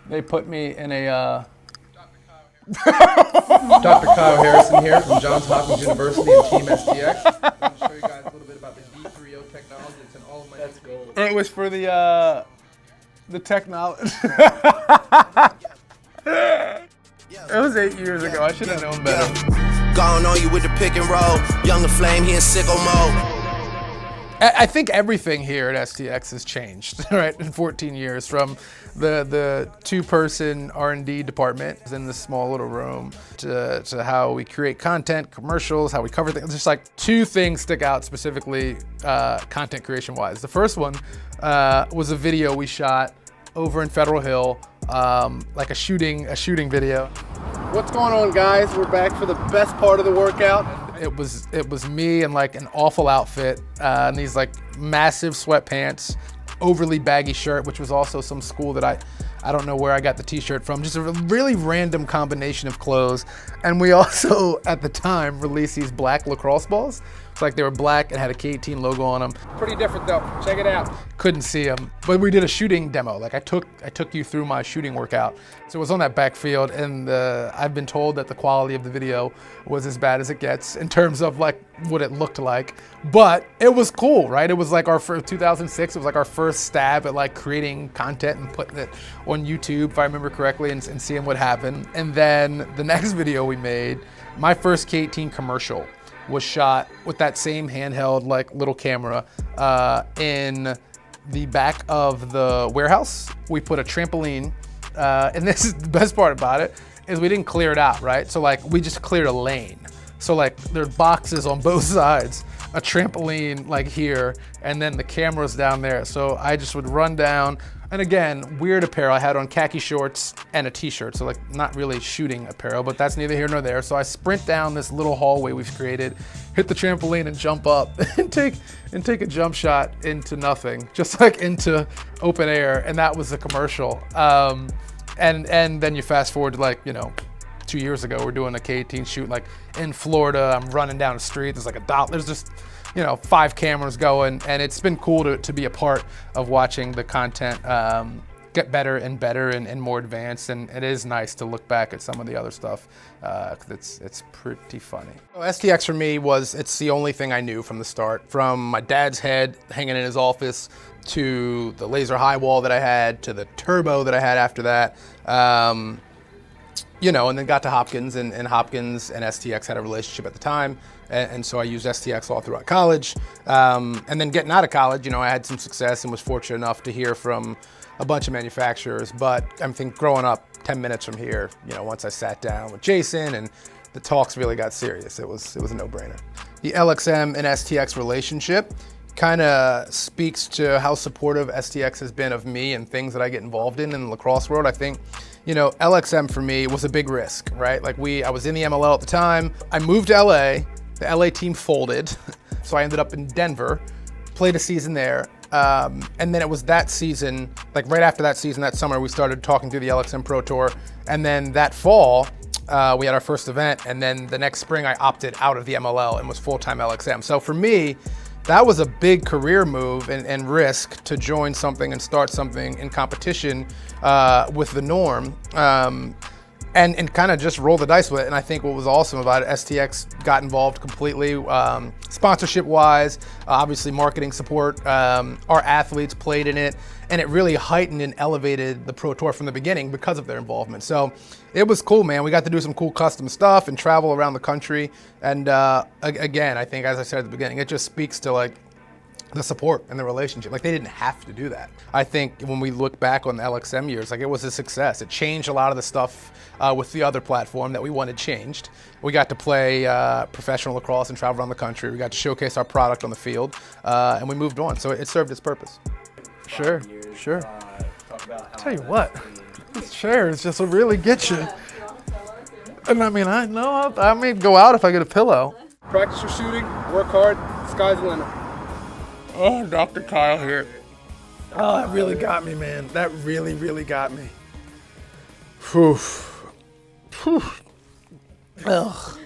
They put me in a. Dr. Kyle Harrison here from Johns Hopkins University and Team STX. I'm going to show you guys a little bit about the D3O technology. It's in all of my gold. It was for the technology. It was 8 years ago. I should have known better. Gone on you with the pick and roll. Younger Flame, he in sicko mode. I think everything here at STX has changed, right, in 14 years, from the two-person R&D department in this small little room to how we create content, commercials, how we cover things. Just like two things stick out specifically content creation-wise. The first one was a video we shot over in Federal Hill, like a shooting video. What's going on, guys? We're back for the best part of the workout. It was me in like an awful outfit, and these like massive sweatpants, overly baggy shirt, which was also some school that I don't know where I got the t-shirt from, just a really random combination of clothes. And we also, at the time, released these black lacrosse balls. It's like they were black and had a K18 logo on them. Pretty different though, check it out. Couldn't see them, but we did a shooting demo. Like I took you through my shooting workout. So it was on that backfield, and I've been told that the quality of the video was as bad as it gets in terms of like what it looked like. But it was cool, right? It was like our first 2006. It was like our first stab at like creating content and putting it on YouTube, if I remember correctly, and seeing what happened. And then the next video we made, my first K18 commercial, was shot with that same handheld like little camera in the back of the warehouse. We put a trampoline, and this is the best part about it, is we didn't clear it out, right? So like we just cleared a lane. So like there's boxes on both sides, a trampoline like here, and then the camera's down there. So I just would run down, and again, weird apparel. I had on khaki shorts and a t-shirt, so like not really shooting apparel, but that's neither here nor there. So I sprint down this little hallway we've created, hit the trampoline and jump up and take a jump shot into nothing, just like into open air, and that was the commercial. And then you fast forward to like, 2 years ago, we're doing a K18 shoot like in Florida. I'm running down the street. There's like there's just 5 cameras going, and it's been cool to be a part of watching the content get better and better and more advanced. And it is nice to look back at some of the other stuff. 'Cause it's pretty funny. STX for me it's the only thing I knew from the start. From my dad's head hanging in his office to the laser high wall that I had to the turbo that I had after that. And then got to Hopkins, and Hopkins and STX had a relationship at the time, and so I used STX all throughout college. And then getting out of college, I had some success and was fortunate enough to hear from a bunch of manufacturers. But I think growing up 10 minutes from here, once I sat down with Jason and the talks really got serious, it was a no-brainer. The LXM and STX relationship kind of speaks to how supportive STX has been of me and things that I get involved in the lacrosse world. I think, LXM for me was a big risk, right? Like I was in the MLL at the time. I moved to LA, the LA team folded. So I ended up in Denver, played a season there. And then it was that season, like right after that season, that summer, we started talking through the LXM Pro Tour. And then that fall, we had our first event. And then the next spring, I opted out of the MLL and was full-time LXM. So for me, that was a big career move and risk to join something and start something in competition with the norm, and kind of just roll the dice with it. And I think what was awesome about it, STX got involved completely, sponsorship-wise, obviously marketing support. Our athletes played in it, and it really heightened and elevated the Pro Tour from the beginning because of their involvement. So it was cool, man. We got to do some cool custom stuff and travel around the country. And again, I think, as I said at the beginning, it just speaks to like the support and the relationship. Like they didn't have to do that. I think when we look back on the LXM years, like it was a success. It changed a lot of the stuff with the other platform that we wanted changed. We got to play professional lacrosse and travel around the country. We got to showcase our product on the field, and we moved on. So it served its purpose. Sure. Tell you what, this chair is just really get you. And I mean, I may go out if I get a pillow. Practice your shooting, work hard, sky's the limit. Oh, Dr. Kyle here. Oh, that really got me, man. That really, really got me. Whew. Ugh.